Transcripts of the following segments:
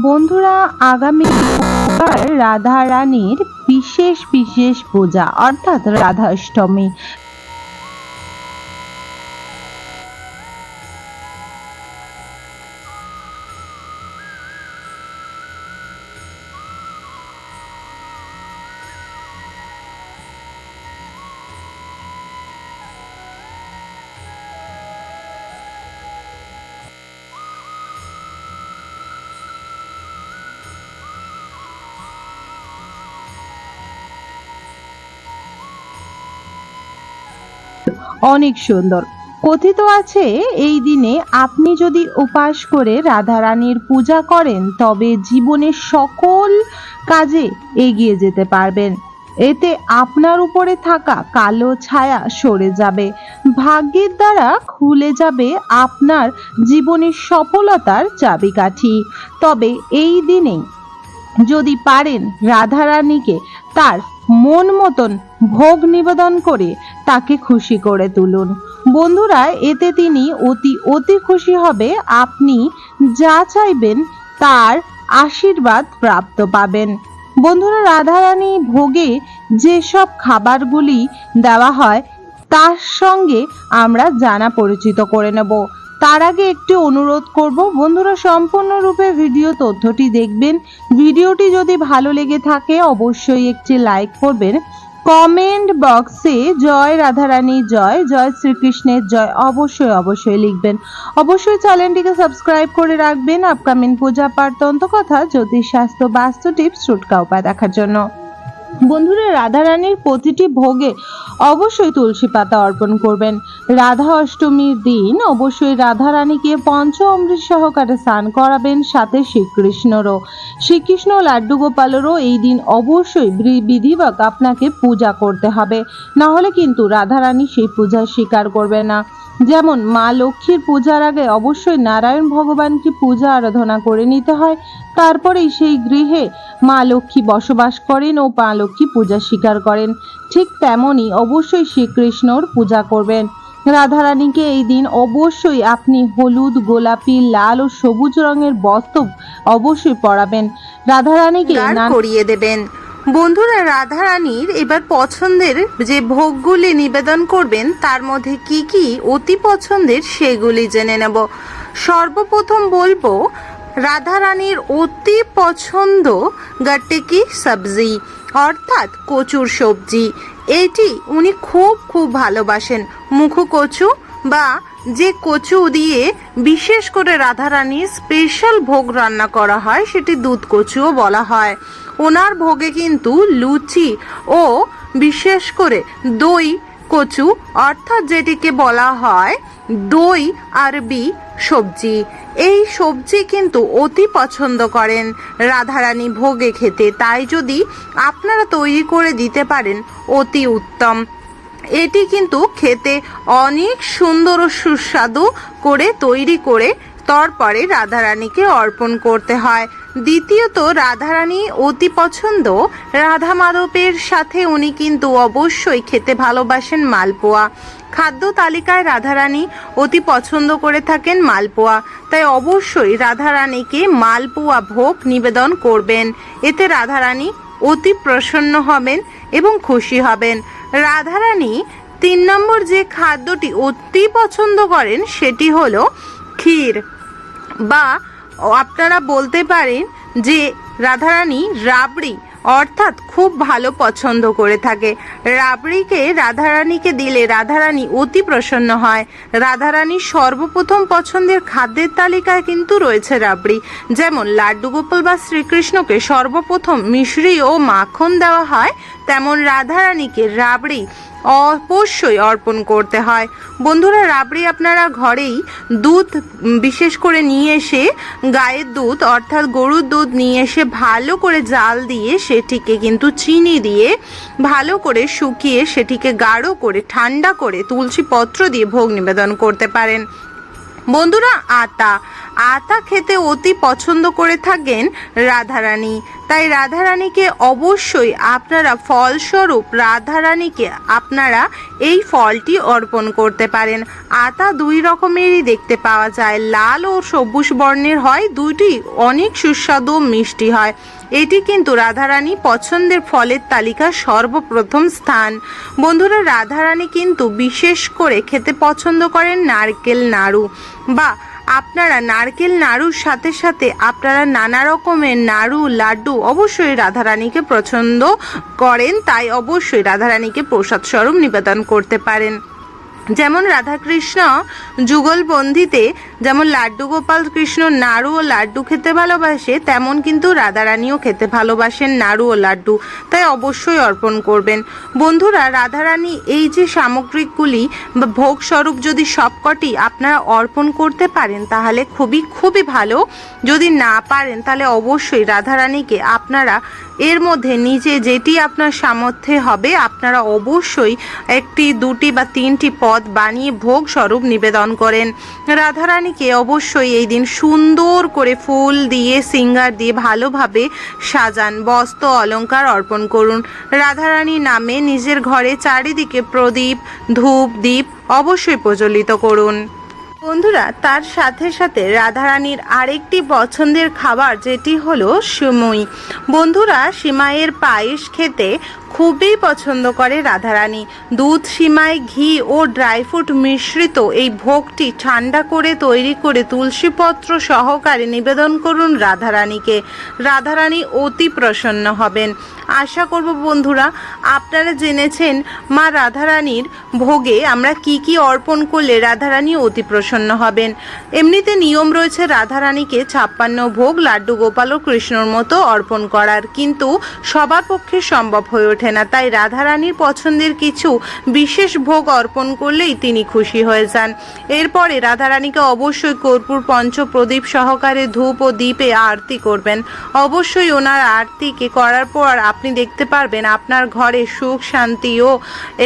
বন্ধুরা, আগামী রাধা রানীর বিশেষ বিশেষ পূজা অর্থাৎ রাধাষ্টমী। অনেক সুন্দর। কথিত আছে এই দিনে আপনি যদি উপাস করে রাধা রানীর পূজা করেন তবে জীবনের সকল কাজে এগিয়ে যেতে পারবেন। এতে আপনার উপরে থাকা কালো ছায়া সরে যাবে, ভাগ্যের দ্বারা খুলে যাবে আপনার জীবনের সফলতার চাবিকাঠি। তবে এই দিনে যদি পারেন রাধা রানীকে তার মন মতন ভোগ নিবেদন করে তাকে খুশি করে তুলুন। বন্ধুরা, এতে তিনি অতি খুশি হবে। আপনি যা চাইবেন তার আশীর্বাদ প্রাপ্ত পাবেন। বন্ধুরা, রাধা রানী ভোগে যেসব খাবারগুলি দেওয়া হয় তার সঙ্গে আমরা জানা পরিচিত করে নেব। তার আগে একটি অনুরোধ করব, বন্ধুরা সম্পূর্ণরূপে ভিডিও তথ্যটি দেখবেন। ভিডিওটি যদি ভালো লেগে থাকে অবশ্যই একটি লাইক করবেন। কমেন্ট বক্সে জয় রাধারানী জয়, জয় শ্রীকৃষ্ণের জয় অবশ্যই লিখবেন। অবশ্যই চ্যানেলটিকে সাবস্ক্রাইব করে রাখবেন আপকামিং পূজা পাঠ, তন্ত্রকথা, জ্যোতিষ শাস্ত্র, বাস্তু টিপস, টোটকা উপায় দেখার জন্য। বন্ধুরা, রাধা রানীর প্রতিটি ভোগে অবশ্যই তুলসী পাতা অর্পণ করবেন। রাধা অষ্টমীর দিন অবশ্যই রাধা রানীকে পঞ্চ অমৃত সহকারে স্নান করাবেন, সাথে শ্রীকৃষ্ণ লাড্ডু গোপালেরও এই দিন অবশ্যই বিধিবৎ আপনাকে পূজা করতে হবে, না হলে কিন্তু রাধা রানী সেই পূজা স্বীকার করবে না। যেমন মা লক্ষ্মীর পূজার আগে অবশ্যই নারায়ণ ভগবানকে পূজা আরাধনা করে নিতে হয়, তারপরেই সেই গৃহে মা লক্ষ্মী বসবাস করেন ও মা লক্ষ্মী পূজা স্বীকার করেন। ঠিক তেমনই অবশ্যই শ্রীকৃষ্ণর পূজা করবেন। রাধারানীকে এই দিন অবশ্যই আপনি হলুদ, গোলাপি, লাল ও সবুজ রঙের বস্ত্র অবশ্যই পরাবেন। রাধারানীকে স্নান করিয়ে দেবেন। বন্ধুরা, রাধা রানীর এবার পছন্দের যে ভোগগুলি নিবেদন করবেন তার মধ্যে কি কি অতি পছন্দের সেগুলি জেনে নেব। সর্বপ্রথম বলবো রাধা রানীর অতি পছন্দ গাট্টে কি সবজি অর্থাৎ কচুর সবজি। এটি উনি খুব ভালোবাসেন। মুখো কচু বা যে কচু দিয়ে বিশেষ করে রাধা রানীর স্পেশাল ভোগ রান্না করা হয় সেটি দুধ কচুও বলা হয়। ওনার ভোগে কিন্তু লুচি ও বিশেষ করে দই কচু অর্থাৎ যেটিকে বলা হয় দই আরবি সবজি, এই সবজি কিন্তু অতি পছন্দ করেন রাধারানী ভোগে খেতে। তাই যদি আপনারা তৈরি করে দিতে পারেন অতি উত্তম। এটি কিন্তু খেতে অনেক সুন্দর ও সুস্বাদু করে তৈরি করে তারপরে রাধারানীকে অর্পণ করতে হয়। দ্বিতীয়ত, রাধারানী অতি পছন্দ রাধা মাধবের সাথে উনি কিন্তু অবশ্যই খেতে ভালোবাসেন মালপোয়া। খাদ্য তালিকায় রাধারানী অতি পছন্দ করে থাকেন মালপোয়া, তাই অবশ্যই রাধারানীকে মালপোয়া ভোগ নিবেদন করবেন। এতে রাধারানী অতি প্রসন্ন হবেন এবং খুশি হবেন। রাধারানী 3 নম্বর যে খাদ্যটি অতি পছন্দ করেন সেটি হলো ক্ষীর, বা আপনারা বলতে পারেন যে রাধারানী রাবড়ি অর্থাৎ খুব ভালো পছন্দ করে থাকে। রাবড়িকে রাধারানীকে দিলে রাধারানী অতি প্রসন্ন হয়। রাধারানীর সর্বপ্রথম পছন্দের খাদ্যের তালিকায় কিন্তু রয়েছে রাবড়ি। যেমন লাড্ডু গোপাল বা শ্রীকৃষ্ণকে সর্বপ্রথম মিশ্রি ও মাখন দেওয়া হয়, তেমন রাধারানীকে রাবড়ি অবশ্যই অর্পণ করতে হয়। বন্ধুরা, রাবড়ি আপনারা ঘরেই দুধ বিশেষ করে নিয়ে এসে, গায়ের দুধ অর্থাৎ গরুর দুধ নিয়ে এসে ভালো করে জাল দিয়ে সেটিকে কিন্তু চিনি দিয়ে ভালো করে শুকিয়ে সেটিকে গাঢ় করে ঠান্ডা করে তুলসী পত্র দিয়ে ভোগ নিবেদন করতে পারেন। বন্ধুরা, আতা খেতে অতি পছন্দ করে থাকেন রাধারানী, তাই রাধারানীকে অবশ্যই আপনারা ফলস্বরূপ রাধারানীকে আপনারা এই ফলটি অর্পণ করতে পারেন। আতা দুই রকমেরই দেখতে পাওয়া যায়, লাল ও সবুজ বর্ণের হয়, দুইটি অনেক সুস্বাদু ও মিষ্টি হয়। এটি কিন্তু রাধারানী পছন্দের ফলের তালিকার সর্বপ্রথম স্থান। বন্ধুরা, রাধারানী কিন্তু বিশেষ করে খেতে পছন্দ করেন নারকেল নাড়ু, বা আপনারা নারকেল নাড়ুর সাথে সাথে আপনারা নানা রকমের নাড়ু লাড্ডু অবশ্যই রাধারানীকে পছন্দ করেন, তাই অবশ্যই রাধারানীকে প্রসাদ স্বরূপ নিবেদন করতে পারেন। যেমন রাধাকৃষ্ণ যুগলবন্দিতে যেমন লাড্ডু গোপাল কৃষ্ণ নাড়ু ও লাড্ডু খেতে ভালোবাসে, তেমন কিন্তু রাধারানীও খেতে ভালোবাসেন নাড়ু ও লাড্ডু, তাই অবশ্যই অর্পণ করবেন। বন্ধুরা, রাধারানী এই যে সামগ্রিকগুলি বা ভোগ স্বরূপ যদি সবকটি আপনারা অর্পণ করতে পারেন তাহলে খুবই ভালো। যদি না পারেন তাহলে অবশ্যই রাধারানীকে আপনারা এর মধ্যে নিজে যেটি আপনার সামর্থ্যে হবে আপনারা অবশ্যই একটি, দুটি বা তিনটি পদ বানিয়ে ভোগ স্বরূপ নিবেদন করেন। রাধারানীকে অবশ্যই এই দিন সুন্দর করে ফুল দিয়ে সিঙ্গার দিয়ে ভালোভাবে সাজান, বস্ত্র অলংকার অর্পণ করুন। রাধারানীর নামে নিজের ঘরে চারিদিকে প্রদীপ ধূপ দ্বীপ অবশ্যই প্রজ্বলিত করুন। বন্ধুরা, তার সাথে সাথে রাধারানীর আরেকটি পছন্দের খাবার যেটি হলো সিমই। বন্ধুরা, সিমাইয়ের পায়েস খেতে খুবই পছন্দ করে রাধারানী। দুধ, সিমাই, ঘি ও ড্রাই ফ্রুট মিশ্রিত এই ভোগটি ঠান্ডা করে তৈরি করে তুলসীপত্র সহকারে নিবেদন করুন রাধারানীকে। রাধারানী অতি প্রসন্ন হবেন। আশা করব বন্ধুরা আপনারা জেনেছেন মা রাধারানীর ভোগে আমরা কি অর্পণ করলে রাধারানী অতি প্রসন্ন হবেন। এমনিতে নিয়ম রয়েছে রাধারানীকে 56 ভোগ লাড্ডু গোপাল ও কৃষ্ণর মতো অর্পণ করার, কিন্তু সবার পক্ষে সম্ভব হয়ে ওঠে না, তাই রাধারানীর পছন্দের কিছু বিশেষ ভোগ অর্পণ করলেই তিনি খুশি হয়ে যান। এরপরে রাধারানীকে অবশ্যই কর্পূর পঞ্চপ্রদীপ সহকারে ধূপ ও দীপে আরতি করবেন। অবশ্যই ওনার আরতিকে করার পর আপনি দেখতে পারবেন আপনার ঘরে সুখ শান্তি ও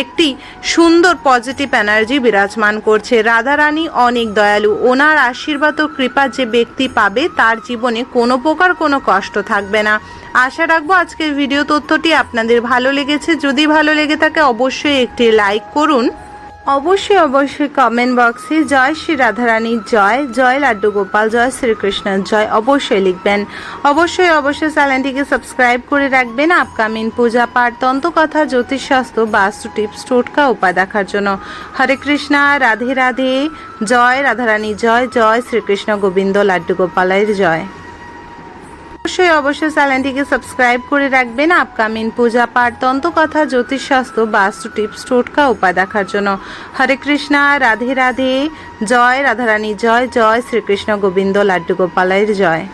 একটি সুন্দর পজিটিভ এনার্জি বিরাজমান করছে। রাধারানী অনেক দয়ালু, ওনার আশীর্বাদ ও কৃপা যে ব্যক্তি পাবে তার জীবনে কোনো প্রকার কোনো কষ্ট থাকবে না। আশা রাখবো আজকের ভিডিও তথ্যটি আপনাদের ভালো লেগেছে। যদি ভালো লেগে থাকে অবশ্যই একটি লাইক করুন। অবশ্যই কমেন্ট বক্সে জয় শ্রী রাধারানী জয়, জয় লাড্ডু গোপাল, জয় শ্রীকৃষ্ণের জয় অবশ্যই লিখবেন। অবশ্যই চ্যানেলটিকে সাবস্ক্রাইব করে রাখবেন আপকামিং পূজা পাঠ, তন্ত্রকথা, জ্যোতিষশাস্ত্র, বাস্তু টিপস, টোটকা উপায় দেখার জন্য। হরে কৃষ্ণা, রাধে রাধে, জয় রাধারানী জয়, জয় শ্রীকৃষ্ণ গোবিন্দ লাড্ডু গোপালের জয়। অবশ্যই চ্যানেলটিকে সাবস্ক্রাইব করে রাখবেন আপকামিং পূজা পাঠ, তন্ত্রকথা, জ্যোতিষশাস্ত্র, বাস্তু টিপস, টোটকা উপায় দেখার জন্য। হরে কৃষ্ণা, রাধে রাধে, জয় রাধারানী জয়, জয় শ্রীকৃষ্ণ গোবিন্দ লাড্ডু গোপালের জয়।